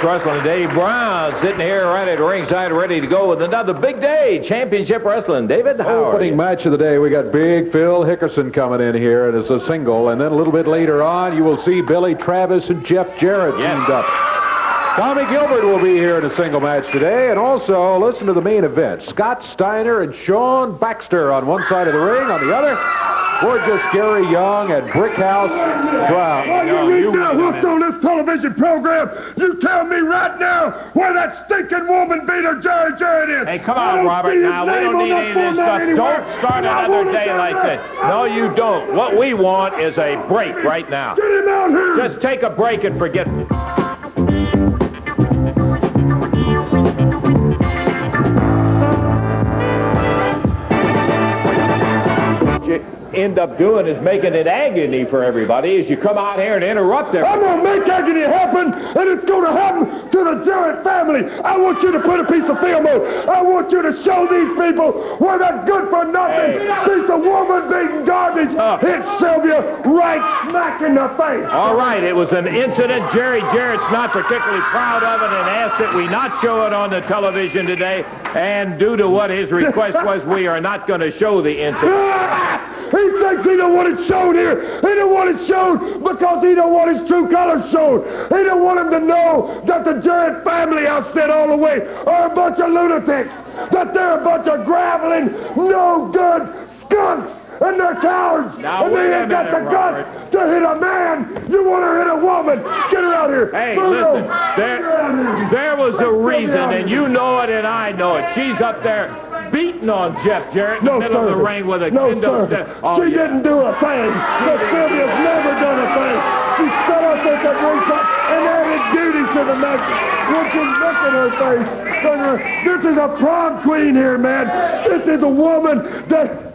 Memphis Wrestling. Dave Brown sitting here right at ringside, ready to go with another big day. Championship Wrestling. David, how are Opening you? match of the day, we got Big Phil Hickerson coming in here, and it's a single. And then a little bit later on, you will see Billy Travis and Jeff Jarrett teamed up. Tommy Gilbert will be here in a single match today. And also, listen to the main event. Scott Steiner and Shaun Baxter on one side of the ring. On the other, gorgeous Gary Young and Brickhouse Brown. You read now what's on this television program. You tell me right now where that stinking woman beater Jerry Jarrett is. Hey, come on, Robert. Now, we don't need any of this stuff. Don't start another day like this. No, you don't. What we want is a break right now. Get him out here. Just take a break and forget it. End up doing is making it agony for everybody as you come out here and interrupt them. I'm going to make agony happen, and it's going to happen to the Jarrett family. I want you to put a piece of film on. I want you to show these people where that good-for-nothing piece of woman-beating garbage hit Sylvia right smack in the face. All right, it was an incident Jerry Jarrett's not particularly proud of it and asked that we not show it on the television today. And due to what his request was, we are not going to show the incident. He thinks he don't want it shown here. He don't want it shown because he don't want his true colors shown. He don't want him to know that the Jarrett family outfit all the way are a bunch of lunatics, that they're a bunch of graveling, no good skunks, and they're cowards. Now, and they ain't got the guts to hit a man. You want to hit a woman. Get her out here. Hey, Bruno, listen, there was a reason, and you know it and I know it. She's up there beating on Jeff Jarrett in the middle of the ring with a kendo step. Oh, she didn't do a thing. But Sylvia's never done a thing. She stood up at the ringside and added beauty to the match. When you look at her face, this is a prom queen here, man. This is a woman that...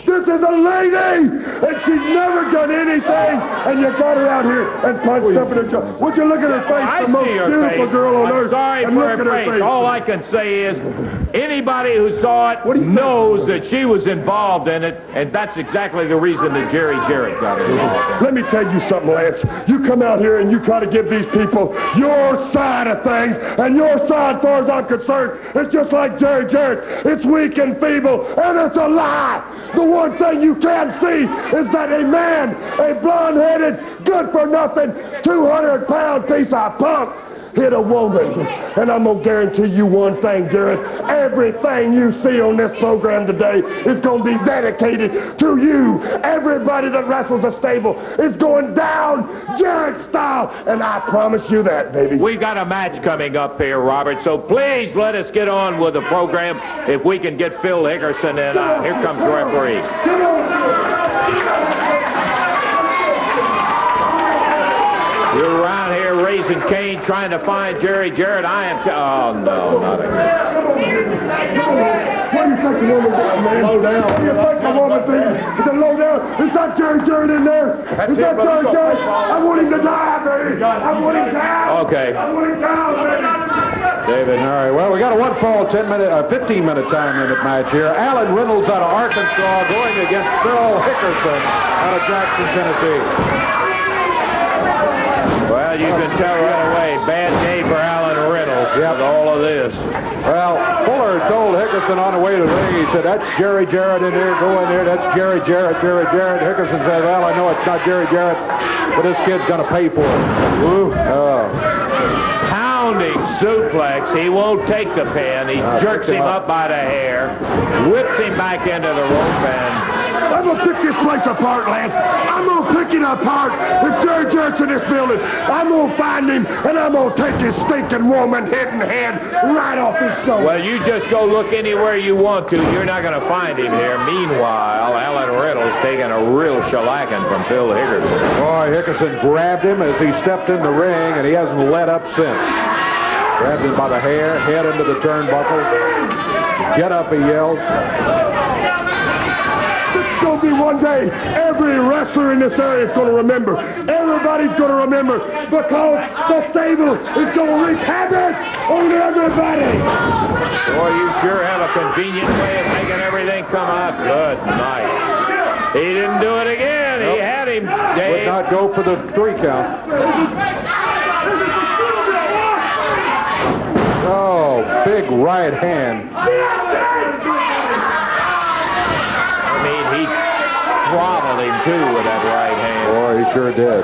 This is a lady, and she's never done anything, and you got her out here and punched up in her jaw. Would you look at her face, the most beautiful girl on earth? Sorry for her face. All I can say is anybody who saw it knows that she was involved in it, and that's exactly the reason that Jerry Jarrett got involved. Let me tell you something, Lance. You come out here and you try to give these people your side of things, and your side, as far as I'm concerned, is just like Jerry Jarrett. It's weak and feeble, and it's a lie. The one thing you can't see is that a man, a blonde-headed, good-for-nothing, 200-pound piece of punk hit a woman. And I'm going to guarantee you one thing, Jarrett. Everything you see on this program today is going to be dedicated to you. Everybody that wrestles a stable is going down Jarrett style. And I promise you that, baby. We got a match coming up here, Robert, so please let us get on with the program if we can get Phil Hickerson in. Here comes the referee. You're around here raising Cain, trying to find Jerry Jarrett. I am... Oh, no, not again. What do you think the woman doing, man? Low down. What do you think the woman thinks? Is it low down? Is that Jerry Jarrett in there? Is that Jerry Jarrett? I want him to die, baby. I want him down. Okay. I want him down, baby. David, all right. Well, we got a 15-minute time limit match here. Alan Reynolds out of Arkansas going against Phil Hickerson out of Jackson, Tennessee. Well, you can tell right away, bad day for Alan Reynolds with all of this. Well, Fuller told Hickerson on the way to the ring, he said, that's Jerry Jarrett in there, go in there, that's Jerry Jarrett, Jerry Jarrett. Hickerson said, well, I know it's not Jerry Jarrett, but this kid's going to pay for it. Woo. Pounding suplex. He won't take the pin. He jerks him up by the hair, whips him back into the rope, and... I'm going to pick this place apart, Lance. I'm going to pick it apart. If Jerry Jarrett's in this building, I'm going to find him, and I'm going to take his stinking woman hitting head right off his shoulder. Well, you just go look anywhere you want to. You're not going to find him here. Meanwhile, Alan Reynolds taking a real shellacking from Phil Hickerson. Boy, Hickerson grabbed him as he stepped in the ring, and he hasn't let up since. Grabbed him by the hair, head into the turnbuckle. Get up, he yells. It's going to be one day every wrestler in this area is going to remember. Everybody's going to remember because the stable is going to wreak havoc on everybody. Boy, you sure have a convenient way of making everything come out. Good night. He didn't do it again. Nope. He had him, Dave. Would not go for the 3 count. Oh, big right hand. I mean, he throttled him, too, with that right hand. Boy, he sure did.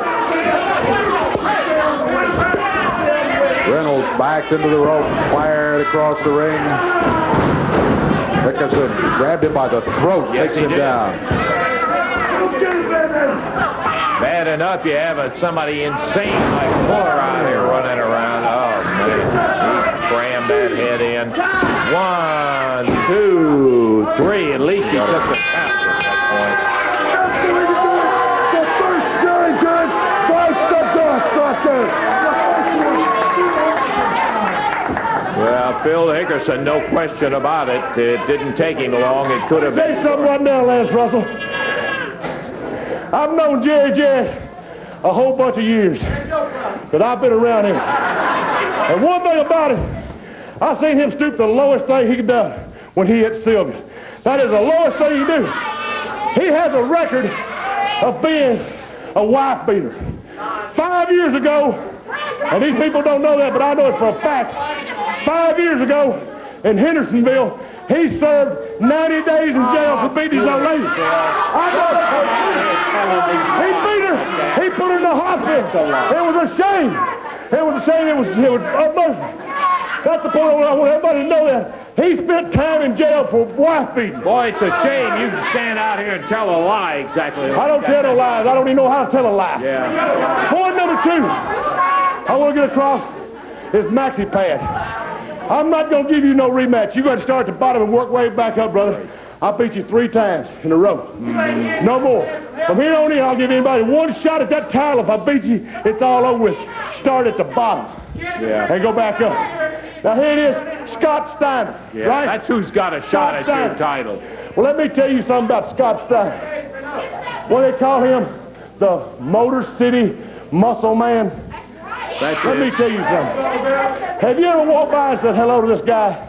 Reynolds backed into the rope, fired across the ring. Hickerson grabbed him by the throat, takes him down. Bad enough you have somebody insane like Fuller out here running around. Oh, man. He crammed that head in. 1, 2, 3. At least he took the count at that point. The first Jerry Jarrett bites the dust right there. Well, Phil Hickerson, no question about it. It didn't take him long. It could have been. Say something right now, Lance Russell. I've known Jerry Jarrett a whole bunch of years, because I've been around him. And one thing about him, I seen him stoop the lowest thing he could do when he hit Sylvia. That is the lowest thing he can do. He has a record of being a wife beater. 5 years ago, and these people don't know that, but I know it for a fact, 5 years ago in Hendersonville, he served 90 days in jail for beating his old lady. I know. He beat her. He put her in the hospital. It was a shame. It was a shame. It was utmost. That's the point I want everybody to know that. He spent time in jail for wife beating. Boy, it's a shame you can stand out here and tell a lie exactly. I don't tell no lies. I don't even know how to tell a lie. Yeah. Point number 2. I want to get across is maxi pad. I'm not going to give you no rematch. You got to start at the bottom and work way back up, brother. I beat you 3 times in a row. No more. From here on in, I'll give anybody one shot at that title. If I beat you, it's all over with. Start at the bottom and go back up. Now here it is, Scott Steiner, right? That's who's got a shot at your title. Well, let me tell you something about Scott Steiner. Well, they call him the Motor City Muscle Man. Let me tell you something. Have you ever walked by and said hello to this guy?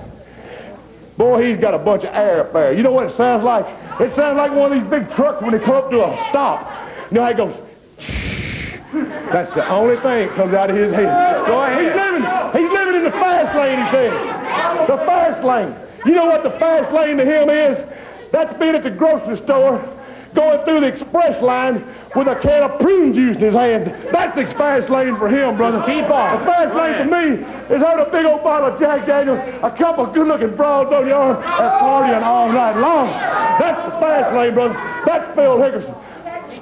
Boy, he's got a bunch of air up there. You know what it sounds like? It sounds like one of these big trucks when they come up to a stop. You know how it goes? That's the only thing that comes out of his head. Go ahead. He's living in the fast lane, he says. The fast lane. You know what the fast lane to him is? That's being at the grocery store, going through the express line with a can of prune juice in his hand. That's the fast lane for him, brother. Keep on. The fast lane for me is having a big old bottle of Jack Daniels, a couple of good-looking broads on your arm, and partying all night long. That's the fast lane, brother. That's Phil Hickerson.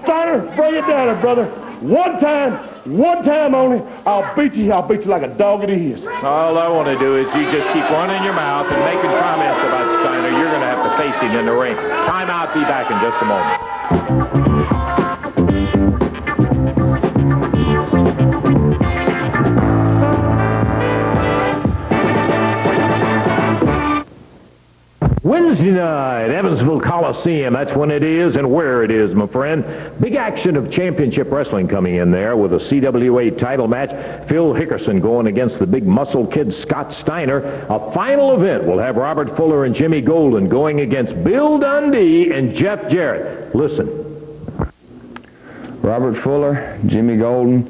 Steiner, bring it down there, brother. One time only, I'll beat you like a dog it is. All I want to do is you just keep running your mouth and making comments about Steiner. You're going to have to face him in the ring. Time out, be back in just a moment. Wednesday night, Evansville Coliseum. That's when it is and where it is, my friend. Big action of championship wrestling coming in there with a CWA title match. Phil Hickerson going against the big muscle kid Scott Steiner. A final event will have Robert Fuller and Jimmy Golden going against Bill Dundee and Jeff Jarrett. Listen. Robert Fuller, Jimmy Golden,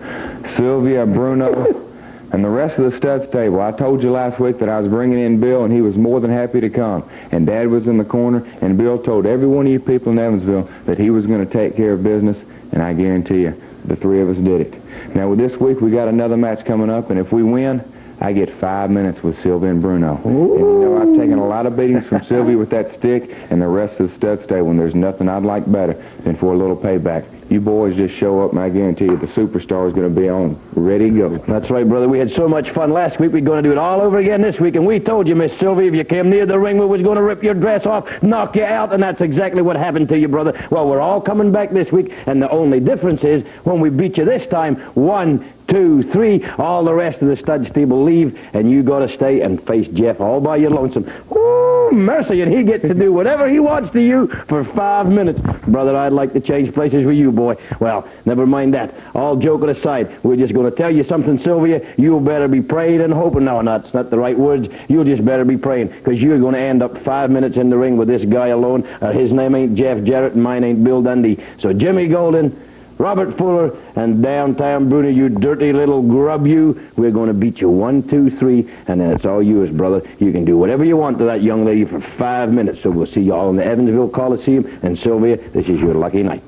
Sylvia, Bruno, and the rest of the stud stable. I told you last week that I was bringing in Bill, and he was more than happy to come. And Dad was in the corner, and Bill told every one of you people in Evansville that he was going to take care of business, and I guarantee you, the 3 of us did it. Now, with this week, we got another match coming up, and if we win, I get 5 minutes with Sylvia and Bruno. Ooh. And you know, I've taken a lot of beatings from Sylvia with that stick and the rest of the stud stable, and there's nothing I'd like better than for a little payback. You boys just show up, and I guarantee you the superstar is going to be on. Ready to go. That's right, brother. We had so much fun last week. We're going to do it all over again this week. And we told you, Miss Sylvia, if you came near the ring, we was going to rip your dress off, knock you out, and that's exactly what happened to you, brother. Well, we're all coming back this week, and the only difference is when we beat you this time, 1, 2, 3, all the rest of the stud stable leave, and you got to stay and face Jeff all by your lonesome. Ooh, mercy, and he gets to do whatever he wants to you for 5 minutes. Brother, I'd like to change places with you, boy. Well, never mind that. All joking aside, we're just going to tell you something, Sylvia. You better be praying and hoping. No, that's not the right words. You just better be praying, because you're going to end up 5 minutes in the ring with this guy alone. His name ain't Jeff Jarrett, and mine ain't Bill Dundee. So, Jimmy Golden, Robert Fuller and downtown Bruno, you dirty little grub, you. We're going to beat you 1, 2, 3, and then it's all yours, brother. You can do whatever you want to that young lady for 5 minutes. So we'll see you all in the Evansville Coliseum. And Sylvia, this is your lucky night.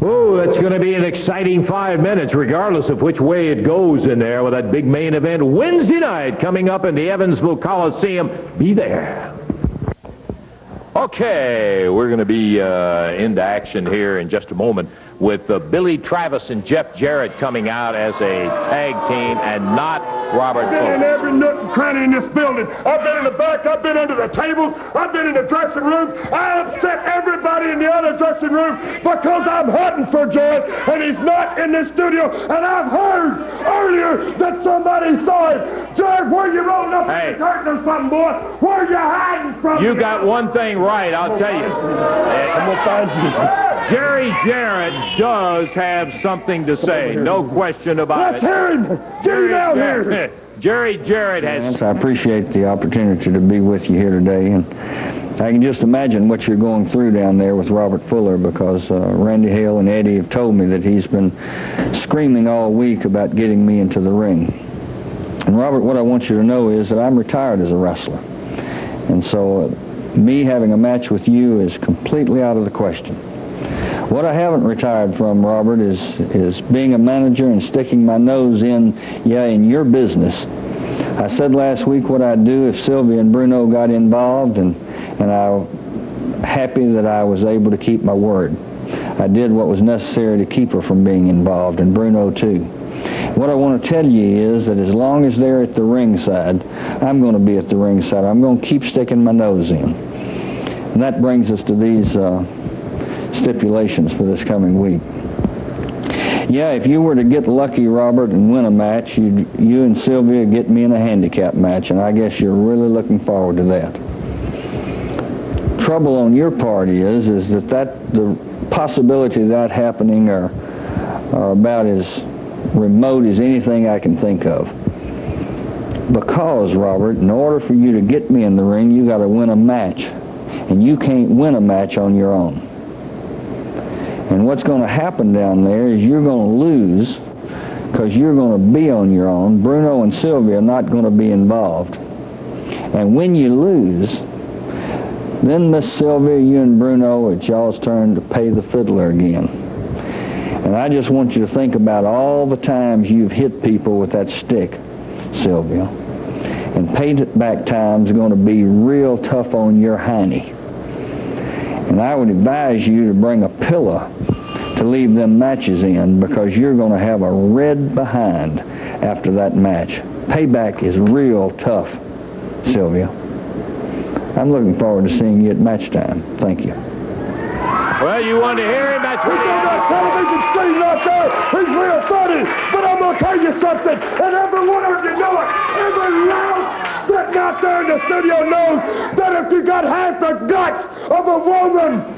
Oh, it's going to be an exciting 5 minutes, regardless of which way it goes in there with that big main event Wednesday night coming up in the Evansville Coliseum. Be there. Okay, we're going to be into action here in just a moment with Billy Travis and Jeff Jarrett coming out as a tag team and not Robert Fuller. I've been in every nook and cranny in this building. I've been in the back. I've been under the tables. I've been in the dressing rooms. I upset everybody in the other dressing room because I'm hunting for Jarrett, and he's not in this studio. And I've heard earlier that somebody saw him. Jarrett, where you rolling up in the curtain or something, boy? Where you hiding from? You got one thing right, I'll tell you. I'm going to find you. Jerry Jarrett does have something to say, no question about Let's hear him. Get him out here. Jerry Jarrett has... I appreciate the opportunity to be with you here today, and I can just imagine what you're going through down there with Robert Fuller, because Randy Hale and Eddie have told me that he's been screaming all week about getting me into the ring. And Robert, what I want you to know is that I'm retired as a wrestler, and so me having a match with you is completely out of the question. What I haven't retired from, Robert, is being a manager and sticking my nose in your business. I said last week what I'd do if Sylvia and Bruno got involved, and I'm happy that I was able to keep my word. I did what was necessary to keep her from being involved, and Bruno too. What I want to tell you is that as long as they're at the ringside, I'm going to be at the ringside. I'm going to keep sticking my nose in. And that brings us to these stipulations for this coming week. Yeah, if you were to get lucky, Robert, and win a match, you and Sylvia get me in a handicap match, and I guess you're really looking forward to that. Trouble on your part is that the possibility of that happening are about as remote as anything I can think of. Because, Robert, in order for you to get me in the ring, you got to win a match, and you can't win a match on your own. And what's going to happen down there is you're going to lose because you're going to be on your own. Bruno and Sylvia are not going to be involved. And when you lose, then Miss Sylvia, you and Bruno, it's y'all's turn to pay the fiddler again. And I just want you to think about all the times you've hit people with that stick, Sylvia. And payback times are going to be real tough on your hiney. And I would advise you to bring a pillow to leave them matches in, because you're going to have a red behind after that match. Payback is real tough, Sylvia. I'm looking forward to seeing you at match time. Thank you. Well, you want to hear him? That's what He's on that television screen out there. He's real funny. But I'm going to tell you something, and every one of you know it. Every louse sitting out there in the studio knows that if you got half the guts of a woman,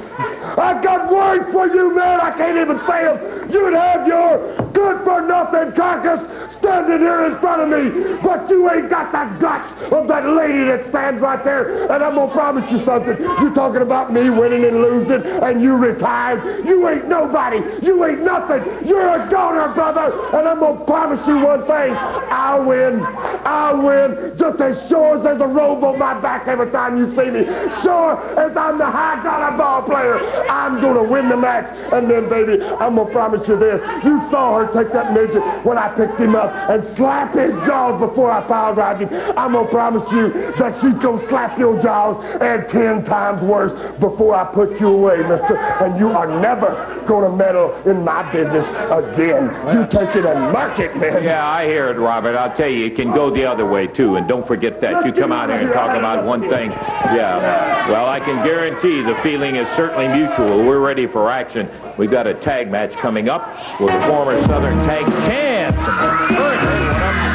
I've got words for you, man. I can't even say them. You'd have your good-for-nothing carcass standing here in front of me, but you ain't got the guts of that lady that stands right there. And I'm going to promise you something. You're talking about me winning and losing, and you retired. You ain't nobody. You ain't nothing. You're a goner, brother. And I'm going to promise you one thing. I'll win. I'll win just as sure as there's a robe on my back every time you see me. Sure as I'm the high-dollar ball player, I'm going to win the match. And then, baby, I'm going to promise you this. You saw her take that midget when I picked him up and slap his jaws before I power drive him. I'm going to promise you that she's going to slap your jaws and 10 times worse before I put you away, mister. And you are never going to meddle in my business again. You take it and mark it, man. Yeah, I hear it, Robert. I'll tell you, it can go the other way, too. And don't forget that. You come out here and talk about one thing. Yeah. Well, I can guarantee the feeling is certainly mutual. We're ready for action. We've got a tag match coming up with the former Southern Tag Champs and the current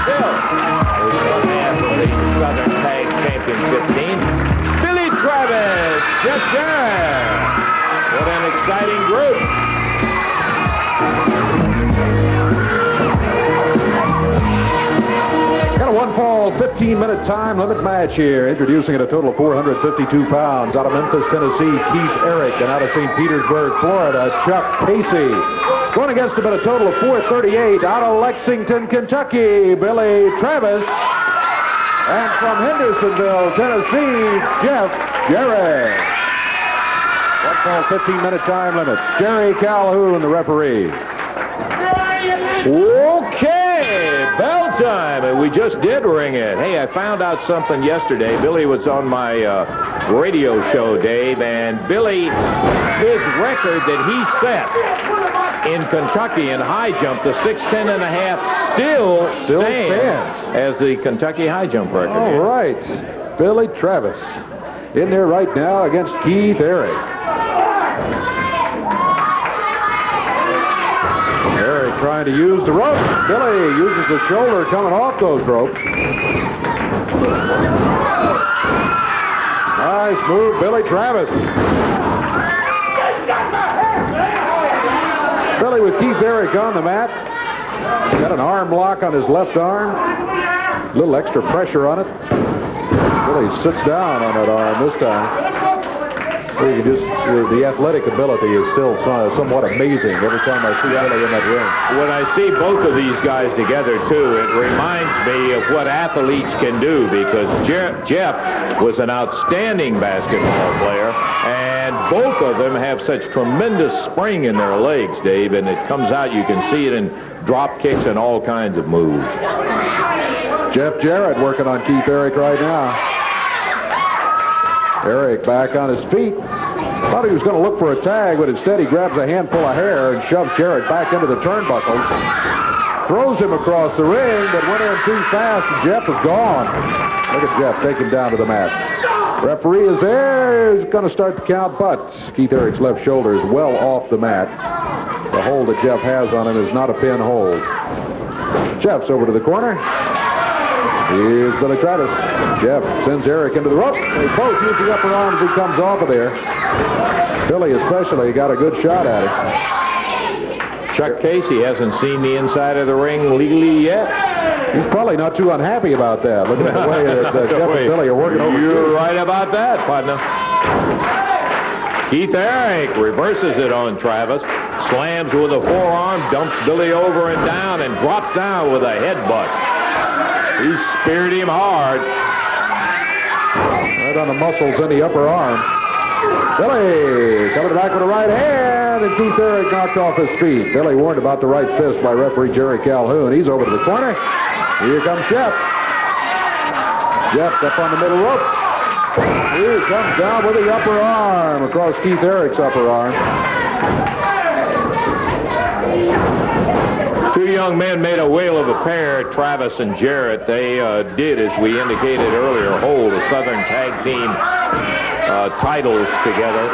Phil. Who's the man for the Southern Tag Championship team. Billy Travis, Jeff Jarrett. What an exciting group. Got a one-fall, 15-minute time limit match here. Introducing at a total of 452 pounds. Out of Memphis, Tennessee, Keith Eric. And out of St. Petersburg, Florida, Chuck Casey. Going against him at a total of 4:38 out of Lexington, Kentucky, Billy Travis. And from Hendersonville, Tennessee, Jeff Jarrett. 15-minute time limit. Jerry Calhoun, the referee. Okay, bell time, and we just did ring it. Hey, I found out something yesterday. Billy was on my radio show, Dave, and Billy, his record that he set in Kentucky in high jump, the 6'10 and a half, still stands as the Kentucky high jump record. All right, Billy Travis in there right now against Keith Eric. Eric trying to use the rope. Billy uses the shoulder coming off those ropes. Nice move, Billy Travis. Billy with Keith Eric on the mat. Got an arm lock on his left arm. A little extra pressure on it. Billy sits down on that arm this time. You can just, the athletic ability is still somewhat amazing every time I see Billy in that ring. When I see both of these guys together, too, it reminds me of what athletes can do, because Jeff was an outstanding basketball player, and both of them have such tremendous spring in their legs, Dave, and it comes out, you can see it in drop kicks and all kinds of moves. Jeff Jarrett working on Keith Eric right now. Eric back on his feet. Thought he was going to look for a tag, but instead he grabs a handful of hair and shoves Jarrett back into the turnbuckles. Throws him across the ring, but went in too fast, and Jeff is gone. Look at Jeff take him down to the mat. Referee is there. He's going to start the count, but Keith Eric's left shoulder is well off the mat. The hold that Jeff has on him is not a pin hold. Jeff's over to the corner. Here's Billy Travis. Jeff sends Eric into the rope. They both use the upper arm as he comes off of there. Billy especially got a good shot at it. Chuck Casey hasn't seen the inside of the ring legally yet. He's probably not too unhappy about that. Look at the way that Jeff and Billy are working over. You're right about that, partner. Keith Eric reverses it on Travis. Slams with a forearm, dumps Billy over and down, and drops down with a headbutt. He speared him hard. Right on the muscles in the upper arm. Billy coming back with a right hand, and Keith Eric knocked off his feet. Billy warned about the right fist by referee Jerry Calhoun. He's over to the corner. Here comes Jeff. Jeff's up on the middle rope. Here comes down with the upper arm across Keith Eric's upper arm. Two young men made a whale of a pair, Travis and Jarrett. They did, as we indicated earlier, hold the Southern Tag Team titles together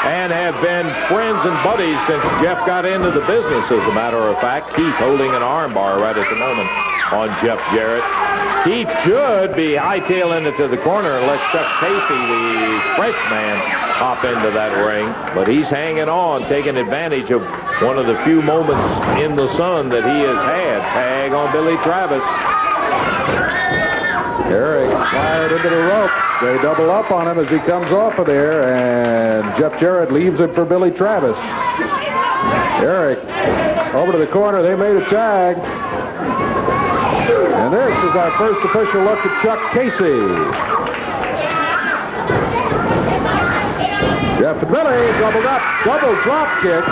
and have been friends and buddies since Jeff got into the business, as a matter of fact. Keith holding an arm bar right at the moment on Jeff Jarrett. Keith should be hightailing it to the corner and let Chuck Casey, the freshman, hop into that ring. But he's hanging on, taking advantage of one of the few moments in the sun that he has had. Tag on Billy Travis. Eric fired into the rope. They double up on him as he comes off of there, and Jeff Jarrett leaves it for Billy Travis. Eric over to the corner. They made a tag. And this is our first official look at Chuck Casey. Jeff and Billy doubled up, double drop kick.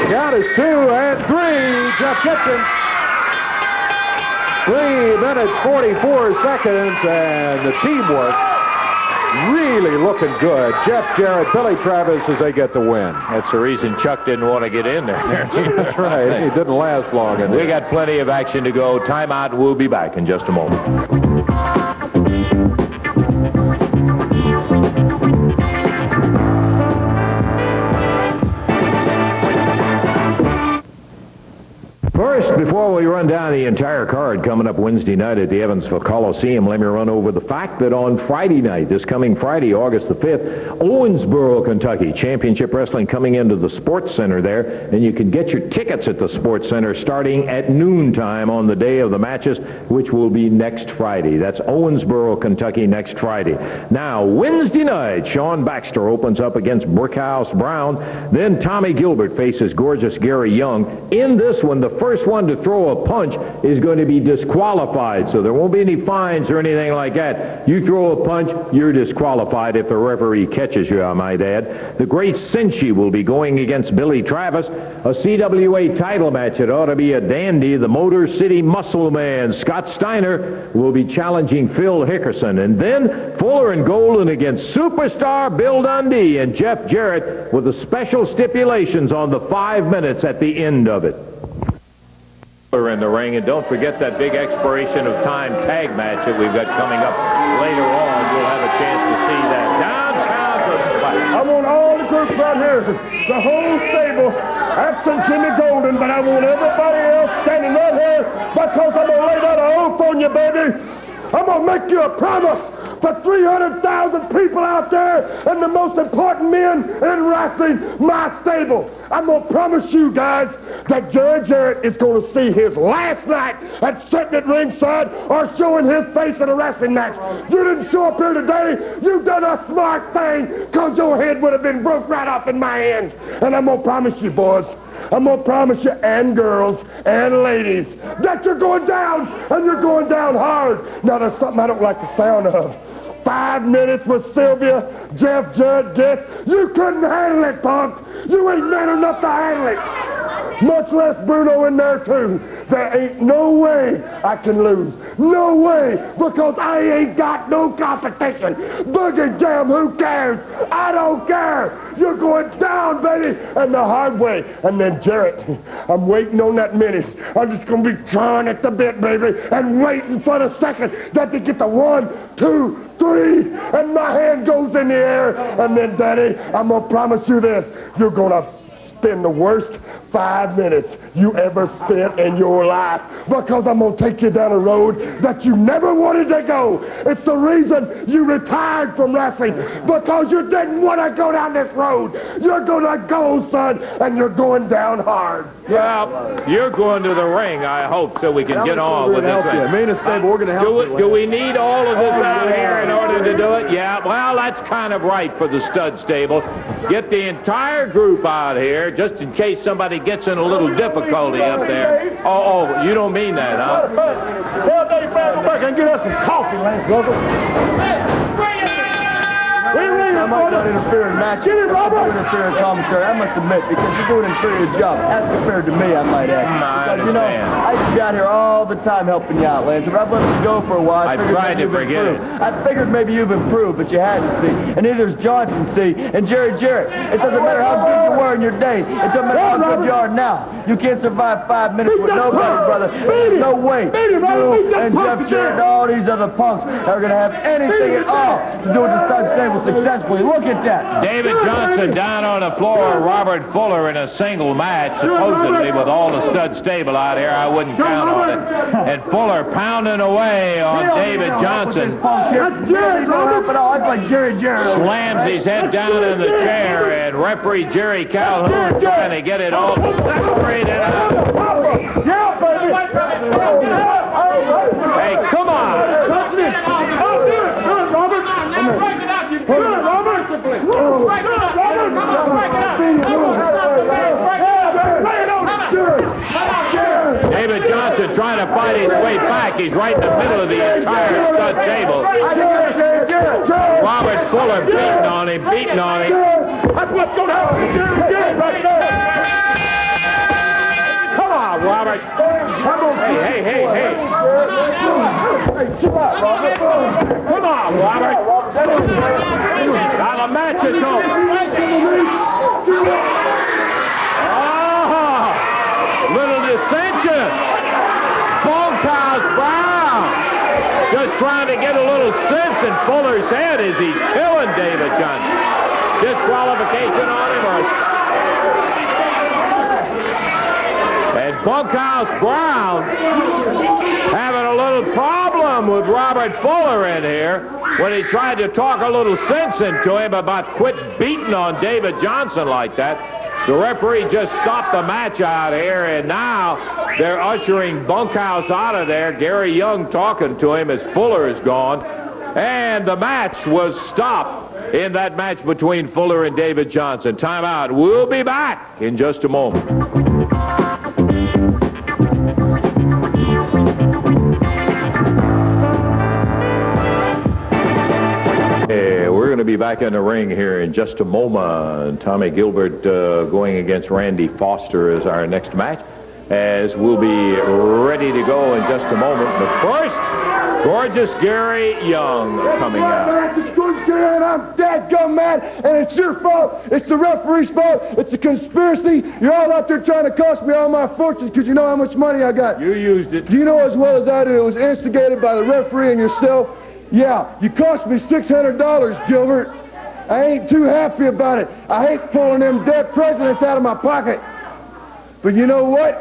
Count is 2 and 3. Jeff gets him. 3 minutes, 44 seconds, and the teamwork really looking good. Jeff Jarrett, Billy Travis as they get the win. That's the reason Chuck didn't want to get in there. That's right. He didn't last long in there. We got plenty of action to go. Timeout. We'll be back in just a moment. First Before we run down the entire card coming up Wednesday night at the Evansville Coliseum, let me run over the fact that on Friday night, this coming Friday, August the 5th, Owensboro, Kentucky, Championship Wrestling coming into the Sports Center there, and you can get your tickets at the Sports Center starting at noontime on the day of the matches, which will be next Friday. That's Owensboro, Kentucky, next Friday. Now, Wednesday night, Shaun Baxter opens up against Brickhouse Brown. Then Tommy Gilbert faces gorgeous Gary Young. In this one, the first one to throw a punch is going to be disqualified, so there won't be any fines or anything like that. You throw a punch, you're disqualified if the referee catches you, I might add. The Great Cincy will be going against Billy Travis. A CWA title match. It ought to be a dandy. The Motor City Muscle Man, Scott Steiner, will be challenging Phil Hickerson. And then Fuller and Golden against superstar Bill Dundee and Jeff Jarrett with the special stipulations on the 5 minutes at the end of it. In the ring, and don't forget that big expiration of time tag match that we've got coming up later on. You'll have a chance to see that. Downtown for the fight. I want all the groups right here, the whole stable, absent Jimmy Golden, but I want everybody else standing right here because I'm going to lay down an oath on you, baby. I'm going to make you a promise for 300,000 people out there and the most important men in wrestling, my stable. I'm going to promise you guys that Jerry Jarrett is going to see his last night at sitting at ringside or showing his face in a wrestling match. You didn't show up here today. You done a smart thing because your head would have been broke right off in my hands. And I'm going to promise you, boys, I'm going to promise you, and girls and ladies, that you're going down, and you're going down hard. Now, there's something I don't like the sound of. 5 minutes with Sylvia, Jeff Jarrett gets. You couldn't handle it, punk. You ain't man enough to handle it. Much less Bruno in there, too. There ain't no way I can lose. No way, because I ain't got no competition. Boogie damn, who cares? I don't care. You're going down, baby, and the hard way. And then Jarrett, I'm waiting on that minute. I'm just going to be trying at the bit, baby, and waiting for the second that they get the 1, 2, 3, and my hand goes in the air. And then, Daddy, I'm going to promise you this. You're going to spend the worst 5 minutes you ever spent in your life, because I'm going to take you down a road that you never wanted to go. It's the reason you retired from wrestling, because you didn't want to go down this road. You're going to go, son, and you're going down hard. Well, you're going to the ring, I hope, so we can get on with this thing. Me and the stable, we're going to help you. Do we need all of this out here in order to do it? Yeah, well, that's kind of right for the stud stable. Get the entire group out here, just in case somebody gets in a little difficulty up there. Oh, you don't mean that, huh? Tell Dave back and get us some coffee, Lance Russell. I might not interfere in matches. Interfere in commentary, I must admit, because you're doing an inferior job, as compared to me, I might add. I because, I used to be out here all the time helping you out, Lance. If I've let you go for a while, I tried to forget it. I figured maybe you've improved, but you hadn't, see. And neither's Johnson, see, and Jerry Jarrett. It doesn't matter how good you were in your day. It doesn't matter how good you are now. You can't survive 5 minutes with nobody, brother. There's no way you and Jeff Jarrett and all these other punks are going to have anything at all to do with the stud stable successfully. Look at that. David Johnson down on the floor, Robert Fuller in a single match, supposedly with all the stud stable out here. I wouldn't count on it. And Fuller pounding away on David Johnson. That's Jerry, Robert. It's like Jerry Jarrett. Slams his head down in the chair, and referee Jerry Calhoun trying to get it all separated out. Yeah, baby. Hey, come on. David Johnson trying to fight his way back. He's right in the middle of the entire stud table. Robert Fuller beating on him. That's what's going to happen. Right there. Come on, Robert. Hey. Hey, chill out, Robert. Come on, Robert. Now the match is over. Little dissension. Bunkhouse Brown just trying to get a little sense in Fuller's head as he's killing David Johnson. Disqualification on him. And Bunkhouse Brown having a little problem with Robert Fuller in here when he tried to talk a little sense into him about quit beating on David Johnson like that. The referee just stopped the match out here, and now they're ushering Bunkhouse out of there. Gary Young talking to him as Fuller is gone. And the match was stopped in that match between Fuller and David Johnson. Timeout. We'll be back in just a moment. We're going to be back in the ring here in just a moment. Tommy Gilbert going against Randy Foster is our next match, as we'll be ready to go in just a moment. But first, gorgeous Gary Young coming out. It's gorgeous Gary, and I'm dadgum mad, and it's your fault. It's the referee's fault. It's a conspiracy. You're all out there trying to cost me all my fortunes because you know how much money I got. You used it. You know as well as I do it was instigated by the referee and yourself. Yeah, you cost me $600, Gilbert. I ain't too happy about it. I hate pulling them dead presidents out of my pocket. But you know what?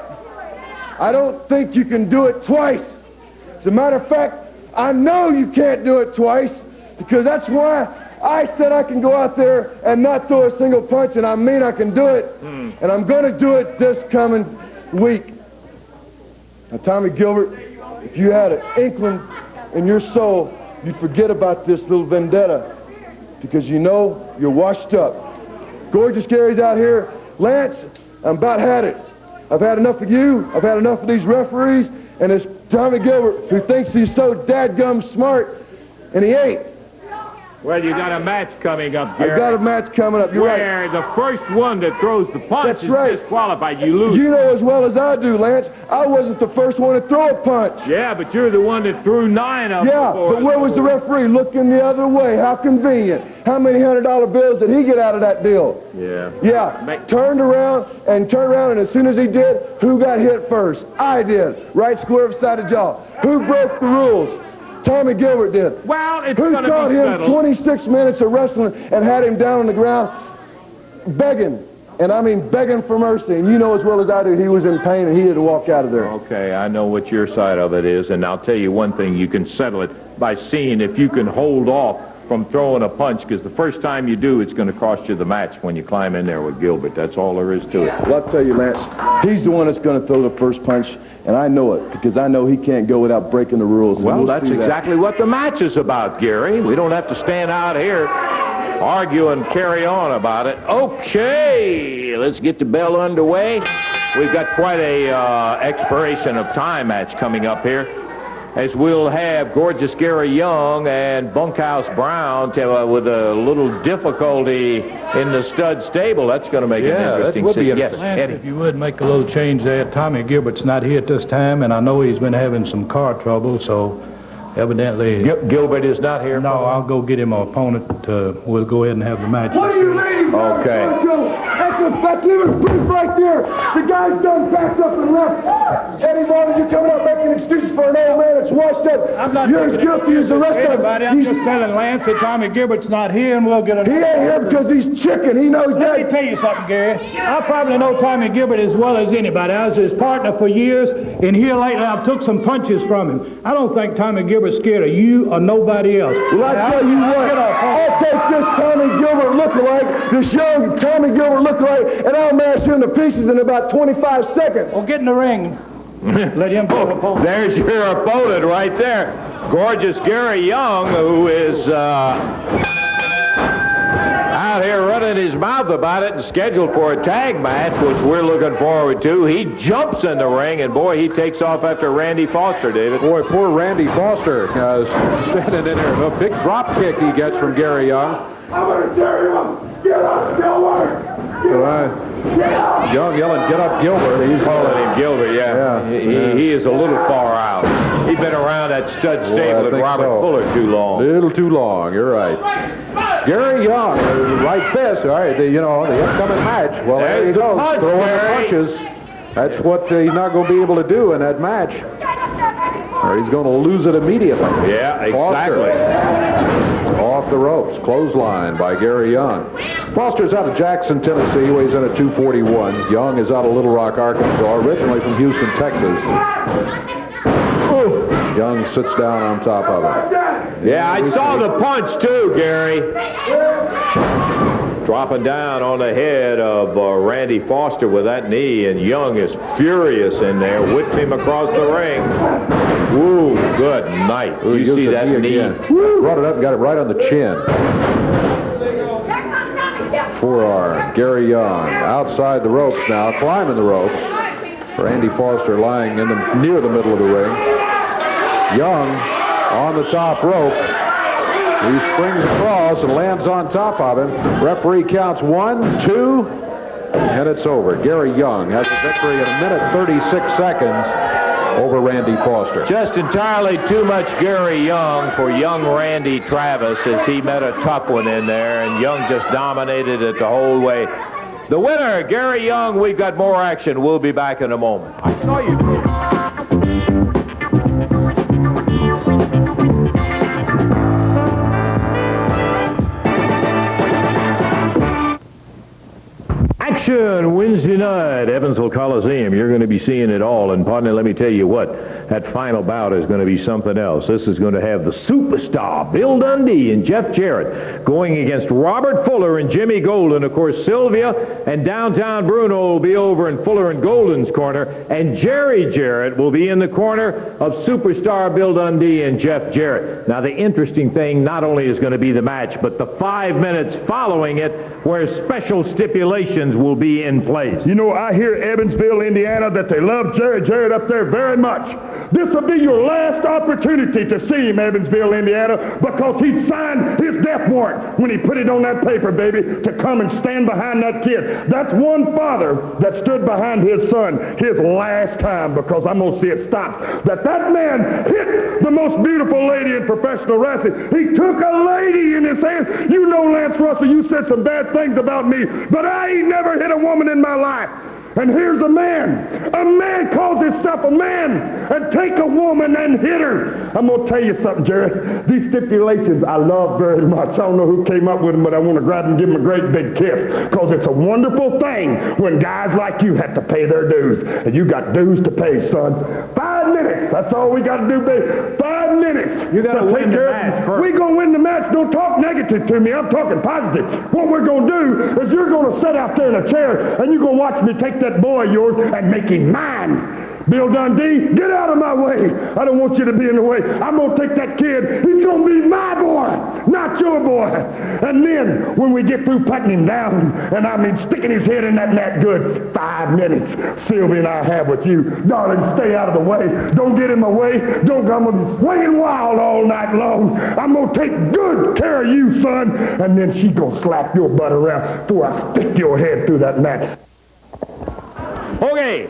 I don't think you can do it twice. As a matter of fact, I know you can't do it twice because that's why I said I can go out there and not throw a single punch, and I mean I can do it. And I'm going to do it this coming week. Now, Tommy Gilbert, if you had an inkling in your soul, you'd forget about this little vendetta because you know you're washed up. Gorgeous Gary's out here. Lance, I'm about had it. I've had enough of you. I've had enough of these referees and this Tommy Gilbert who thinks he's so dadgum smart, and he ain't. Well, you got a match coming up, Gary. I've got a match coming up. You're where right. the first one that throws the punch That's is right. disqualified. You lose. You know as well as I do, Lance. I wasn't the first one to throw a punch. Yeah, but you're the one that threw 9 of them. Yeah, but where was the referee? Looking the other way. How convenient. How many $100 bills did he get out of that deal? Yeah. Yeah, turned around, and as soon as he did, who got hit first? I did. Right square beside the jaw. Who broke the rules? Tommy Gilbert did. Well, it's Who going to taught be him settled. 26 minutes of wrestling and had him down on the ground begging, and I mean begging for mercy. And you know as well as I do, he was in pain and he had to walk out of there. Okay, I know what your side of it is, and I'll tell you one thing. You can settle it by seeing if you can hold off from throwing a punch, because the first time you do, it's going to cost you the match when you climb in there with Gilbert. That's all there is to it. Well, I'll tell you, Lance, he's the one that's going to throw the first punch, and I know it, because I know he can't go without breaking the rules. Well, that's exactly what the match is about, Gary. We don't have to stand out here, argue, and carry on about it. Okay, let's get the bell underway. We've got quite a expiration of time match coming up here, as we'll have gorgeous Gary Young and Bunkhouse Brown with a little difficulty in the stud stable. That's going to make it interesting. That would be yes, Lance, Eddie. if you would make a little change there. Tommy Gilbert's not here at this time, and I know he's been having some car trouble, so evidently... Gilbert is not here? No, I'll go get him an opponent. We'll go ahead and have the match. What are you leading? Okay. That's leave it brief right there. The guy's done backed up and left. Eddie Martin, you coming out making excuses for an old man that's washed up. I'm not You're as guilty as the rest of anybody. them. I'm just telling Lance that Tommy Gilbert's not here, and we'll get He ain't here because he's chicken. He knows Let me that. tell you something, Gary. I probably know Tommy Gilbert as well as anybody. I was his partner for years, and here lately I've took some punches from him. I don't think Tommy Gilbert's scared of you or nobody else. Well, I tell you what, I'll take this Tommy Gilbert lookalike, this young Tommy Gilbert lookalike, and I'll mash him to pieces in about 25 seconds. Well, get in the ring. Let him go. Oh, there's your opponent right there. Gorgeous Gary Young, who is out here running his mouth about it and scheduled for a tag match, which we're looking forward to. He jumps in the ring, and boy, he takes off after Randy Foster, David. Boy, poor Randy Foster standing in there. A big drop kick he gets from Gary Young. I'm going to tear him up. Get up, Gilbert. Young yelling, "Get up, Gilbert." He's calling him Gilbert, yeah. He is a little far out. He's been around that stud stable with Robert Fuller too long. Little too long, you're right. Gary Young, right fist, all right, the upcoming match. Well, there you go, throwing the punches. That's what he's not going to be able to do in that match. Or he's going to lose it immediately. Yeah, exactly. Foster. Off the ropes, clothesline by Gary Young. Foster's out of Jackson, Tennessee, weighs in at 241. Young is out of Little Rock, Arkansas, originally from Houston, Texas. Young sits down on top of him. Yeah, I saw the punch too, Gary. Dropping down on the head of Randy Foster with that knee, and Young is furious in there, whips him across the ring. Woo, good night. You see that knee? Brought it up and got it right on the chin. Forearm, Gary Young, outside the ropes now, climbing the ropes. Randy Foster lying near the middle of the ring. Young on the top rope. He springs across and lands on top of him. Referee counts 1, 2, and it's over. Gary Young has the victory in 1 minute 36 seconds over Randy Foster. Just entirely too much Gary Young for young Randy Travis as he met a tough one in there, and Young just dominated it the whole way. The winner, Gary Young. We've got more action. We'll be back in a moment. I saw you. Wednesday night, Evansville Coliseum. You're going to be seeing it all. And partner, let me tell you what, that final bout is going to be something else. This is going to have the superstar Bill Dundee and Jeff Jarrett going against Robert Fuller and Jimmy Golden. Of course, Sylvia and Downtown Bruno will be over in Fuller and Golden's corner, and Jerry Jarrett will be in the corner of superstar Bill Dundee and Jeff Jarrett. Now, the interesting thing not only is going to be the match, but the 5 minutes following it, where special stipulations will be in place. You know, I hear Evansville, Indiana, that they love Jerry Jarrett up there very much. This will be your last opportunity to see him, Evansville, Indiana, because he signed his death warrant when he put it on that paper, baby, to come and stand behind that kid. That's one father that stood behind his son his last time, because I'm going to see it stop. That man hit the most beautiful lady in professional wrestling. He took a lady in his hands. You know, Lance Russell, you said some bad things about me, but I ain't never hit a woman in my life. And here's a man calls himself a man, and take a woman and hit her. I'm going to tell you something, Jerry. These stipulations I love very much. I don't know who came up with them, but I want to grab them and give them a great big kiss, because it's a wonderful thing when guys like you have to pay their dues. And you got dues to pay, son. 5 minutes. That's all we got to do, baby. 5 minutes. You got to win the match first. We're going to win the match. Don't talk negative to me. I'm talking positive. What we're going to do is you're going to sit out there in a chair, and you're going to watch me take that boy of yours and make him mine. Bill Dundee, get out of my way. I don't want you to be in the way. I'm going to take that kid. He's going to be my boy, not your boy. And then when we get through putting him down, and I mean sticking his head in that net good, 5 minutes, Sylvia and I have with you. Darling, stay out of the way. Don't get in my way. Don't come swinging wild all night long. I'm going to take good care of you, son. And then she's going to slap your butt around before I stick your head through that mat. Okay,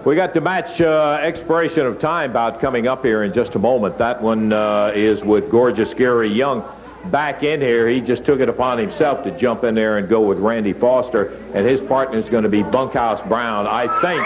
we got the match expiration of time bout coming up here in just a moment. That one is with gorgeous Gary Young back in here. He just took it upon himself to jump in there and go with Randy Foster, and his partner is going to be Bunkhouse Brown, I think.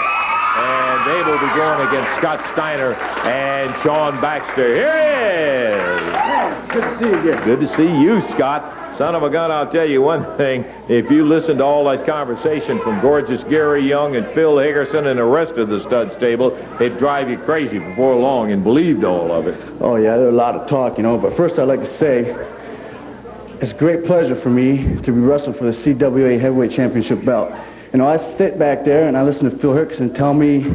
And they will be going against Scott Steiner and Shaun Baxter. Here he is. It's good to see you again. Good to see you, Scott. Son of a gun, I'll tell you one thing. If you listen to all that conversation from gorgeous Gary Young and Phil Hickerson and the rest of the stud stable, it'd drive you crazy before long, and believed all of it. Oh, yeah, there's a lot of talk, you know. But first, I'd like to say it's a great pleasure for me to be wrestling for the CWA Heavyweight Championship belt. You know, I sit back there and I listen to Phil Hickerson tell me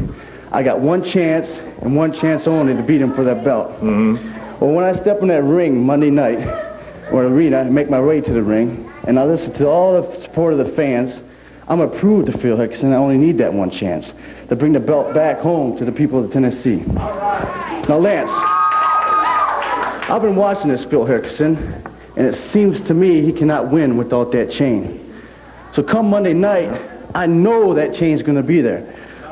I got one chance and one chance only to beat him for that belt. Mm-hmm. Well, when I step in that ring Monday night, or arena, and make my way to the ring, and I listen to all the support of the fans, I'm going to prove to Phil Hickerson I only need that one chance to bring the belt back home to the people of Tennessee. Now, Lance, I've been watching this Phil Hickerson, and it seems to me he cannot win without that chain. So come Monday night, I know that chain's going to be there.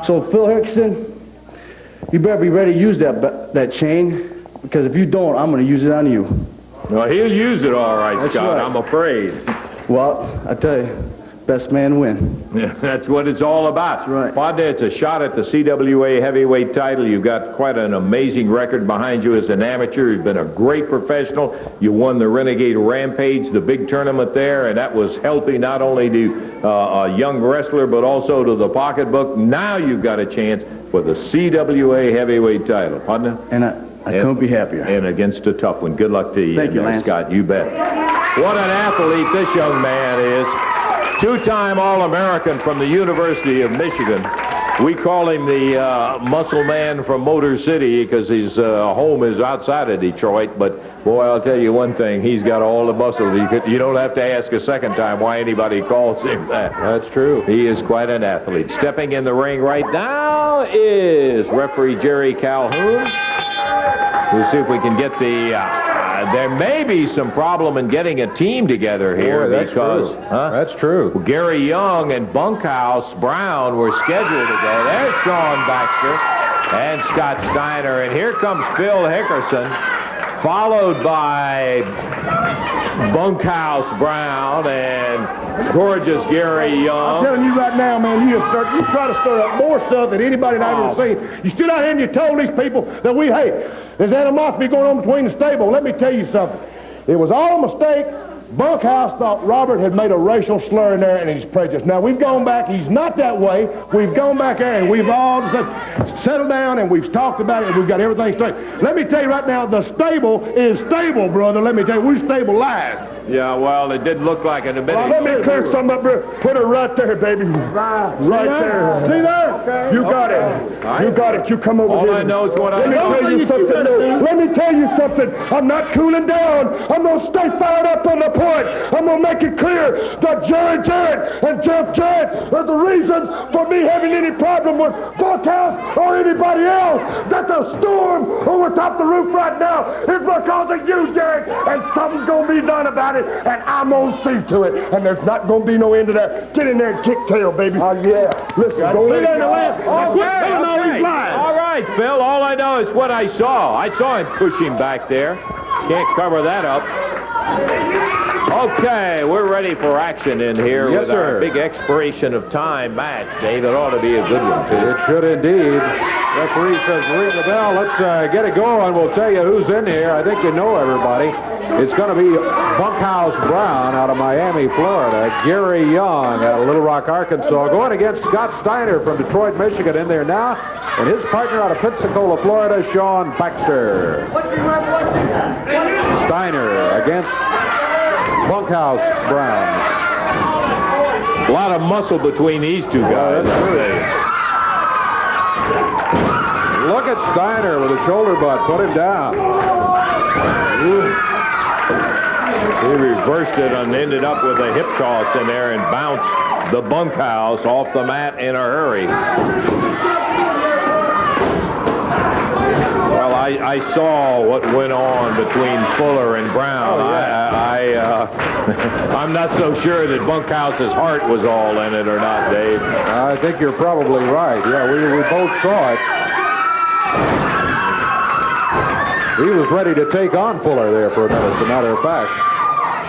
So, Phil Hickerson, you better be ready to use that chain, because if you don't, I'm going to use it on you. Well, he'll use it all right, That's Scott, right. I'm afraid. Well, I tell you, best man win. Yeah, that's what it's all about. That's right. Podna, it's a shot at the CWA heavyweight title. You've got quite an amazing record behind you as an amateur. You've been a great professional. You won the Renegade Rampage, the big tournament there, and that was healthy not only to a young wrestler, but also to the pocketbook. Now you've got a chance for the CWA heavyweight title. Podna? And I couldn't be happier. And against a tough one. Good luck to you. Thank you, Lance. Scott. You bet. What an athlete this young man is. Two-time All-American from the University of Michigan. We call him the muscle man from Motor City because his home is outside of Detroit. But, boy, I'll tell you one thing. He's got all the muscle. You don't have to ask a second time why anybody calls him that. That's true. He is quite an athlete. Stepping in the ring right now is referee Jerry Calhoun. We'll see if we can get the... there may be some problem in getting a team together here. Boy, that's because... true. That's true. Gary Young and Bunkhouse Brown were scheduled to go. There's Shaun Baxter and Scott Steiner. And here comes Phil Hickerson, followed by Bunkhouse Brown and gorgeous Gary Young. I'm telling you right now, man, you try to stir up more stuff than anybody I've ever seen. You stood out here and you told these people that there's animosity going on between the stable. Let me tell you something. It was all a mistake. Bunkhouse thought Robert had made a racial slur in there and he's prejudiced. Now, we've gone back. He's not that way. We've gone back there and we've all settled down and we've talked about it and we've got everything straight. Let me tell you right now, the stable is stable, brother. Let me tell you, we're stabilized. Yeah, well, it did look like it a minute Let me clear something up here. Put her right there, baby. Right there. See there? Okay. You got it. You got it. You come over here. All I know is what I know. Let me tell you something. Let me tell you something. I'm not cooling down. I'm going to stay fired up on the point. I'm going to make it clear that Jerry Jarrett and Jeff Jarrett are the reasons for me having any problem with Bunkhouse or anybody else. That the storm over top the roof right now is because of you, Jarrett, and something's going to be done about it. And I'm going to see to it. And there's not going to be no end to that. Get in there and kick tail, baby. Oh, yeah. Listen, go in there and laugh. All right, Phil. All I know is what I saw. I saw him push him back there. Can't cover that up. Okay, we're ready for action in here with our big expiration of time match, Dave. It ought to be a good one, too. It should indeed. Referee says ring the bell. Let's get it going. We'll tell you who's in here. I think you know everybody. It's going to be Bunkhouse Brown out of Miami, Florida. Gary Young out of Little Rock, Arkansas, going against Scott Steiner from Detroit, Michigan in there now. And his partner out of Pensacola, Florida, Shaun Baxter. Steiner against Bunkhouse Brown. A lot of muscle between these two guys. Look at Steiner with a shoulder butt. Put him down. He reversed it and ended up with a hip toss in there and bounced the Bunkhouse off the mat in a hurry. Well, I saw what went on between Fuller and Brown. I'm not so sure that Bunkhouse's heart was all in it or not, Dave. I think you're probably right. Yeah, we both saw it. He was ready to take on Fuller there for a minute, as a matter of fact.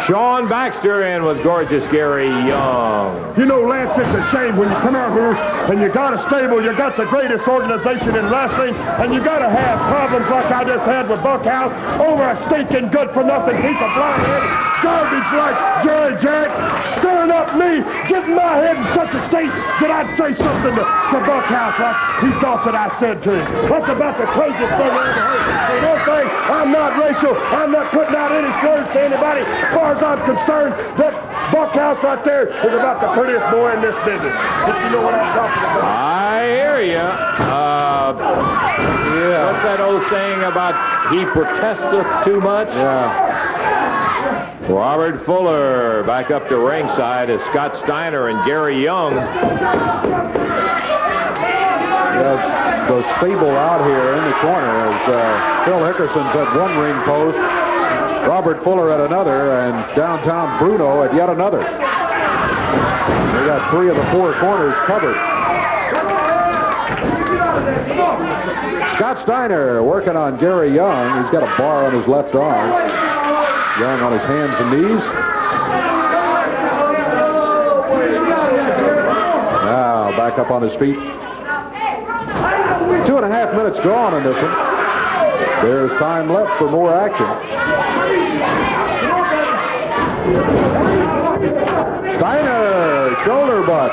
Shaun Baxter in with gorgeous Gary Young. You know, Lance, it's a shame when you come out here and you got a stable, you got the greatest organization in wrestling, and you got to have problems like I just had with Bunkhouse over a stinking good-for-nothing piece of blonde-headed garbage like Jerry Jarrett, stirring up me, getting my head in such a state that I'd say something to Bunkhouse like he thought that I said to him. That's about the craziest thing I ever heard. And one thing, I'm not racial. I'm not putting out any slurs to anybody. As far as I'm concerned, that Bunkhouse right there is about the prettiest boy in this business. If you know what I'm talking about. I hear you. What's that old saying about he protesteth too much? Yeah. Robert Fuller back up to ringside as Scott Steiner and Gary Young. The stable out here in the corner as Phil Hickerson's at one ring post, Robert Fuller at another, and downtown Bruno at yet another. They got 3 of the 4 corners covered. Scott Steiner working on Jerry Young. He's got a bar on his left arm. Young on his hands and knees. back up on his feet. 2.5 minutes gone in this one. There's time left for more action. Steiner, shoulder butt.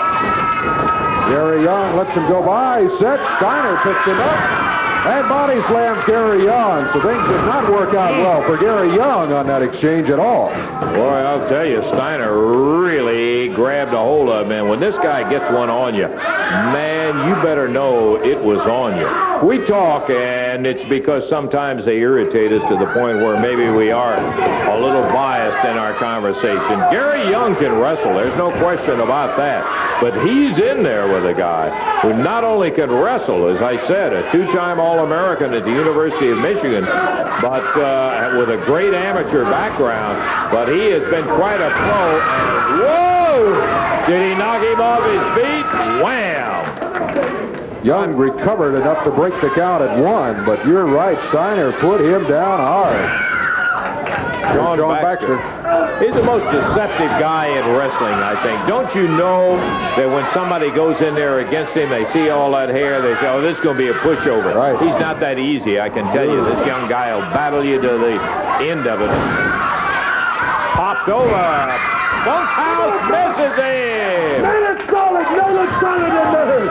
Gary Young lets him go by. He's set. Steiner picks him up. And body slams Gary Young, so things did not work out well for Gary Young on that exchange at all. Boy, I'll tell you, Steiner really grabbed a hold of him, and when this guy gets one on you, man, you better know it was on you. We talk, and it's because sometimes they irritate us to the point where maybe we are a little biased in our conversation. Gary Young can wrestle, there's no question about that, but he's in there with a guy who not only can wrestle, as I said, a two-time All-American at the University of Michigan, but with a great amateur background, but he has been quite a pro, and whoa! Did he knock him off his feet? Wham! Young recovered enough to break the count at 1, but you're right, Steiner put him down hard. Shaun Baxter. He's the most deceptive guy in wrestling, I think. Don't you know that when somebody goes in there against him, they see all that hair, they say, oh, this is going to be a pushover. Right. He's not that easy, I can tell you. This young guy will battle you to the end of it. Popped over. Bunkhouse misses him. Nail it solid in there.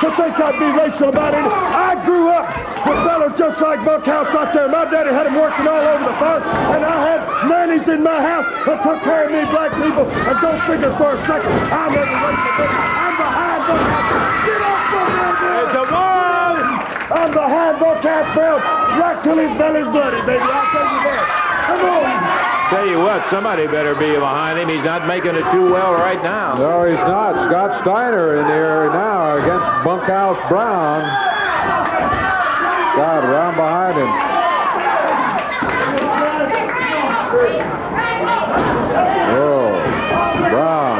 To think I'd be racial about it. I grew up with fellas just like Bunkhouse out there. My daddy had him working all over the farm, and I had nannies in my house that took care of me black people. And don't figure for a second, I'm never racist. I'm behind Bunkhouse. Get off from there, It's a one. I'm behind Bunkhouse Brown right till his belly's bloody, baby. I'll tell you that. Come on. Tell you what, somebody better be behind him. He's not making it too well right now. No, he's not. Scott Steiner in there now against Bunkhouse Brown. Got around behind him. Oh, Brown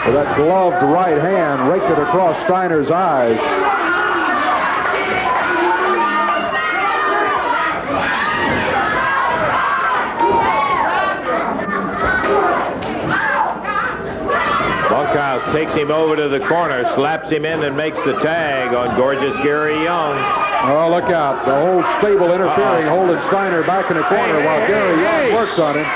with that gloved right hand raked it across Steiner's eyes. Bunkhouse takes him over to the corner, slaps him in, and makes the tag on gorgeous Gary Young. Oh, look out. The whole stable interfering, holding Steiner back in the corner while Gary Young works on him.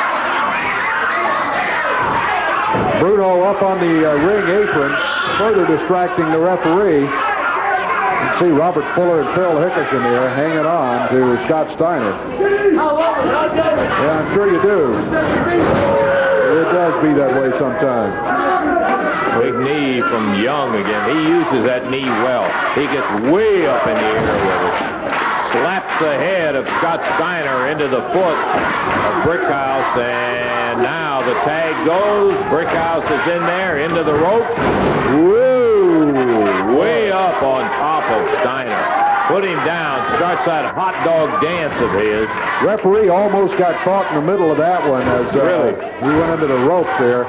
Bruno up on the ring apron, further distracting the referee. You can see Robert Fuller and Phil Hickerson here hanging on to Scott Steiner. Yeah, I'm sure you do. It does be that way sometimes. Big knee from Young again. He uses that knee well. He gets way up in the air with it. Slaps the head of Scott Steiner into the foot of Brickhouse, and now the tag goes. Brickhouse is in there, into the rope. Woo! Way up on top of Steiner. Put him down, starts that hot dog dance of his. Referee almost got caught in the middle of that one as he went into the ropes there.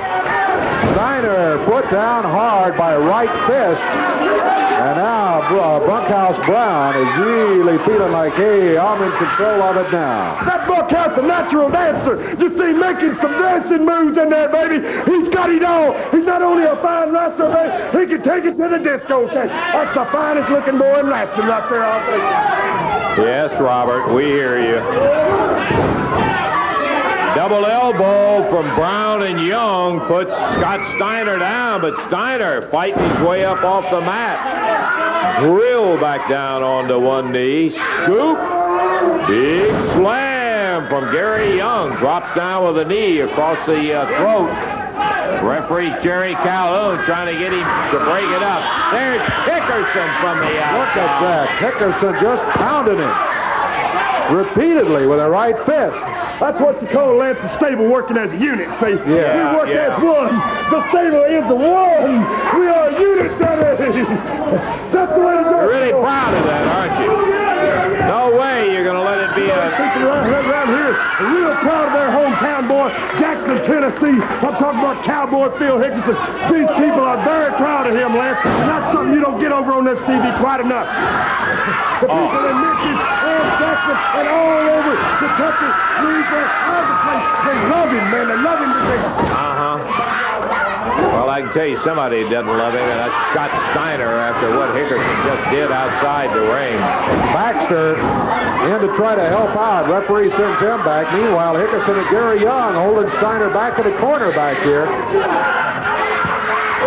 Steiner put down hard by right fist. And now Bunkhouse Brown is really feeling like, hey, I'm in control of it now. That Bunkhouse a natural dancer. You see, making some dancing moves in there, baby. He's got it all. He's not only a fine wrestler, baby, he can take it to the disco tent. That's the finest looking boy in wrestling right there, I'll tell you. Yes, Robert, we hear you. Double elbow from Brown and Young puts Scott Steiner down, but Steiner fighting his way up off the mat. Drill back down onto one knee. Scoop. Big slam from Gary Young. Drops down with a knee across the throat. Referee Jerry Calhoun trying to get him to break it up. There's Hickerson from the outside. Look at that. Hickerson just pounding him repeatedly with a right fist. That's what you call Lance's stable working as a unit, see? Yeah, we work as one. The stable is the one. We are a unit, Daddy. That's the way to do it. You're really proud of that, aren't you? No way you're going to let it be a... People around here are real proud of their hometown boy, Jackson, Tennessee. I'm talking about cowboy Phil Hickerson. These people are very proud of him, Lance. That's something you don't get over on this TV quite enough. The people in Memphis and Jackson and all over the country, Louisiana, all the place, they love him, man. They love him today. Well, I can tell you somebody doesn't love him, and that's Scott Steiner after what Hickerson just did outside the ring. Baxter in to try to help out. Referee sends him back. Meanwhile, Hickerson and Gary Young holding Steiner back in the corner back here.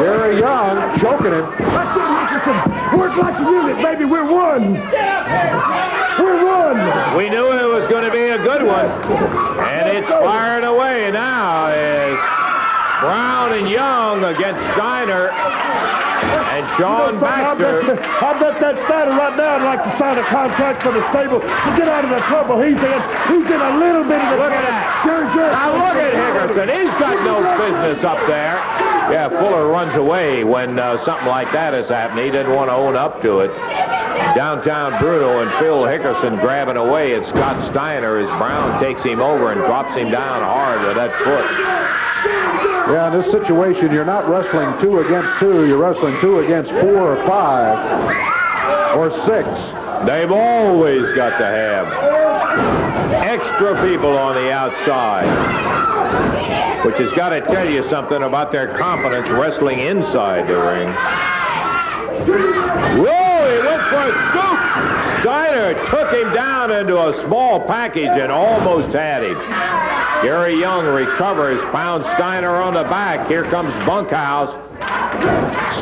Gary Young choking him. That's it, Hickerson. Work like a unit, baby. We're one. We're one. We knew it was going to be a good one, and it's fired away now as Brown and Young against Steiner and Shaun Baxter. I bet that Steiner right now would like to sign a contract for the stable to get out of the trouble he's in. He's in a little bit of the... Look at that. Jerry Jarrett. Now look at Hickerson. He's got no business up there. Yeah, Fuller runs away when something like that is happening. He didn't want to own up to it. Downtown Bruno and Phil Hickerson grabbing away at Scott Steiner as Brown takes him over and drops him down hard with that foot. Yeah, in this situation, you're not wrestling 2 against 2. You're wrestling 2 against 4 or 5 or 6. They've always got to have extra people on the outside, which has got to tell you something about their confidence wrestling inside the ring. Whoa, he went for a scoop. Steiner took him down into a small package and almost had him. Gary Young recovers, pounds Steiner on the back. Here comes Bunkhouse.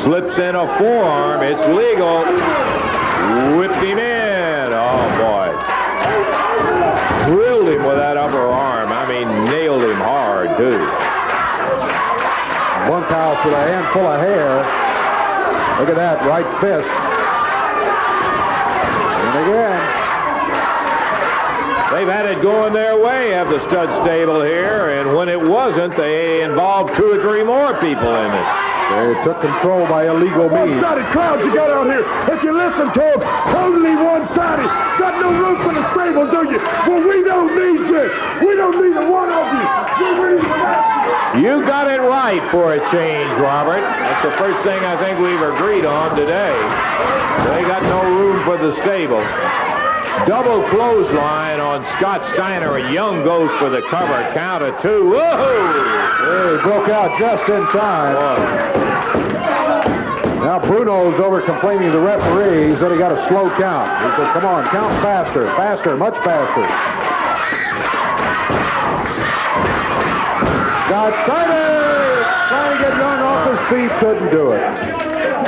Slips in a forearm. It's legal. Whipped him in. Oh, boy. Drilled him with that upper arm. I mean, nailed him hard, too. Bunkhouse with a handful of hair. Look at that, right fist. And again. They've had it going their way, have the stud stable here, and when it wasn't, they involved 2 or 3 more people in it. They took control by illegal means. One-sided crowd you got out here. If you listen to them, totally one-sided. Got no room for the stable, do you? Well, we don't need you. We don't need a one of you. You got it right for a change, Robert. That's the first thing I think we've agreed on today. They got no room for the stable. Double clothesline on Scott Steiner. Young goes for the cover. Count of 2. Whoa! He broke out just in time. Now Bruno's over complaining to the referee. He said he got a slow count. He said, come on, count faster. Faster, much faster. Scott Steiner trying to get Young off his feet. Couldn't do it.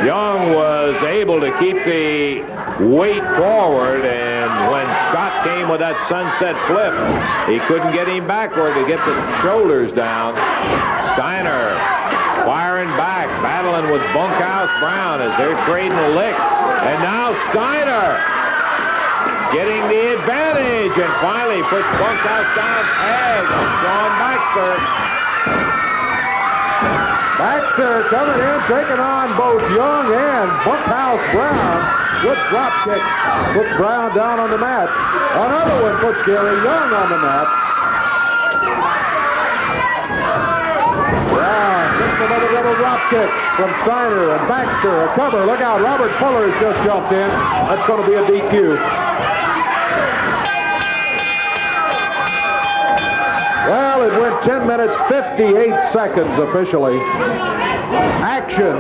Young was able to keep the weight forward, and when Scott came with that sunset flip, he couldn't get him backward to get the shoulders down. Steiner firing back, battling with Bunkhouse Brown as they're trading licks. And now Steiner getting the advantage and finally puts Bunkhouse down tag on Shaun Baxter. Baxter coming in, taking on both Young and Bunkhouse Brown. Good drop kick. Puts Brown down on the mat. Another one puts Gary Young on the mat. Brown gets another double drop kick from Steiner and Baxter. A cover. Look out. Robert Fuller has just jumped in. That's going to be a DQ. Well, it went 10 minutes, 58 seconds officially. Action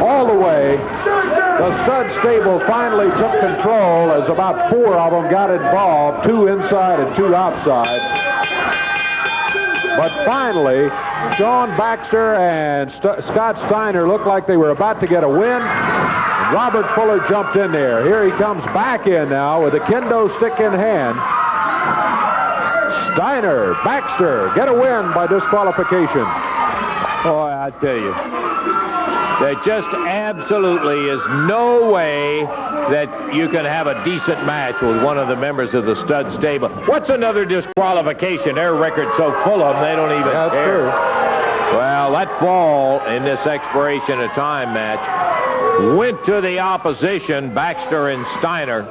all the way. The stud stable finally took control as about 4 of them got involved, 2 inside and 2 outside. But finally, Shaun Baxter and Scott Steiner looked like they were about to get a win. Robert Fuller jumped in there. Here he comes back in now with a kendo stick in hand. Steiner, Baxter get a win by disqualification. Boy, I tell you, there just absolutely is no way that you can have a decent match with one of the members of the stud stable. What's another disqualification? Their record's so full of them, they don't even care. True. Well, that fall in this expiration of time match went to the opposition, Baxter and Steiner.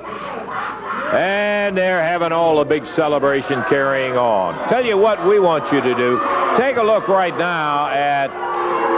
And they're having all a big celebration carrying on. Tell you what we want you to do. Take a look right now at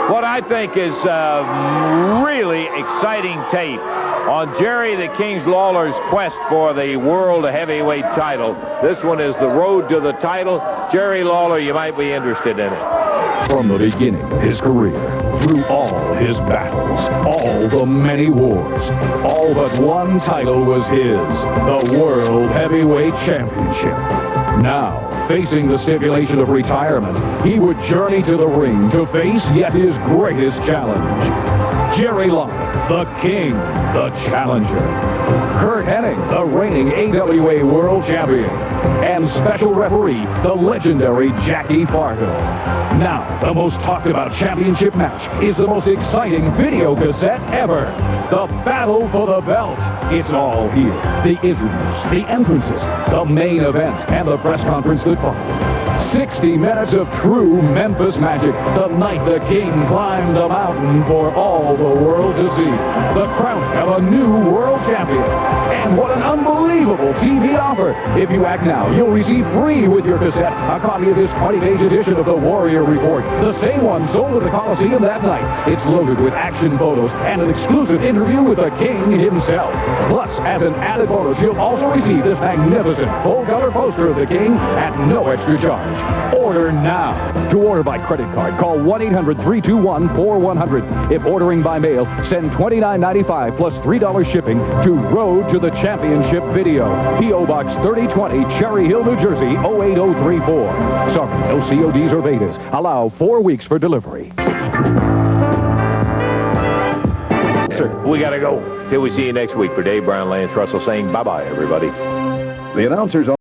what I think is a really exciting tape on Jerry the King Lawler's quest for the world heavyweight title. This one is the road to the title. Jerry Lawler, you might be interested in it. From the beginning of his career, Through all his battles, all the many wars, all but one title was his, the World Heavyweight Championship. Now, facing the stipulation of retirement, he would journey to the ring to face yet his greatest challenge. Jerry Lawler, the King, the Challenger. Kurt Hennig, the reigning AWA World Champion. And special referee, the legendary Jackie Fargo. Now, the most talked about championship match is the most exciting video cassette ever. The Battle for the Belt. It's all here. The interviews, the entrances, the main event, and the press conference that followed. 60 minutes of true Memphis magic. The night the King climbed the mountain for all the world to see. The crowning of a new world champion. And what an unbelievable TV offer. If you act now, you'll receive free with your cassette a copy of this 20-page edition of the Warrior Report. The same one sold at the Coliseum that night. It's loaded with action photos and an exclusive interview with the King himself. Plus, as an added bonus, you'll also receive this magnificent full-color poster of the King at no extra charge. Order now. To order by credit card, call 1-800-321-4100. If ordering by mail, send $29.95 plus $3 shipping to Road to the Championship Video. P.O. Box 3020, Cherry Hill, New Jersey, 08034. Sorry, no CODs or betas. Allow 4 weeks for delivery. Sir, we got to go. Till we see you next week. For Dave Brown, Lance Russell saying bye-bye, everybody. The announcers